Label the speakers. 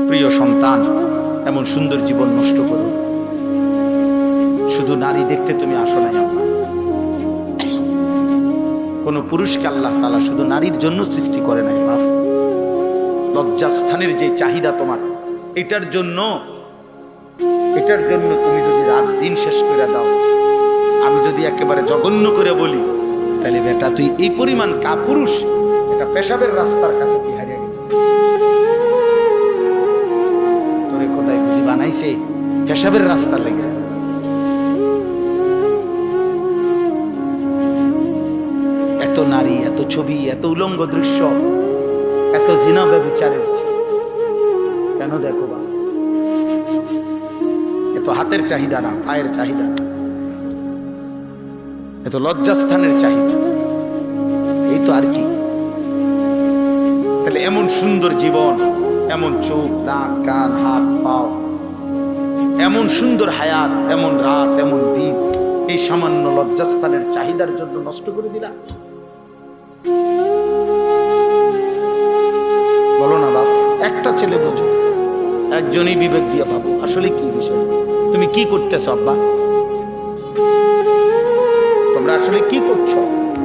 Speaker 1: প্রিয় সন্তান, এমন সুন্দর জীবন নষ্ট করো। শুধু নারী দেখতে তুমি আসো নাই আল্লাহ। কোন পুরুষকে আল্লাহ তাআলা শুধু নারীর জন্য সৃষ্টি করে নাই বাপ। লজ্জাস্থানের যে চাহিদা তোমার, এটার জন্য তুমি যদি রাত দিন শেষ করে দাও, আমি যদি একেবারে জঘন্য করে বলি, তাহলে বেটা তুই এই পরিমাণ কাপুরুষ, এটা পেশাবের রাস্তার কাছে কি হারিয়ে গেল। তোরে কোথায় বুঝি বানাইছে পেশাবের রাস্তা লেগে। এত নারী, এত ছবি, এত উলঙ্গ দৃশ্য, এত জিনা ব্যভিচারের, কেন দেখো বা? এত হাতের চাহিদা না, পায়ের চাহিদা, এত লজ্জাস্থানের চাহিদা, এই তো আর কি। তাহলে এমন সুন্দর জীবন, এমন চোখ, নাক, কান, হাত, পাও, এমন সুন্দর হায়াত, এমন রাত, এমন দিন, এই সামান্য লজ্জাস্থানের চাহিদার জন্য নষ্ট করে দিলা। বলো না বাপ, একটা ছেলে বোঝো, একজনই বিবেক দিয়ে ভাবো আসলে কি বিষয়, তুমি কি করতেছ আব্বা, তোমরা আসলে কি করছো?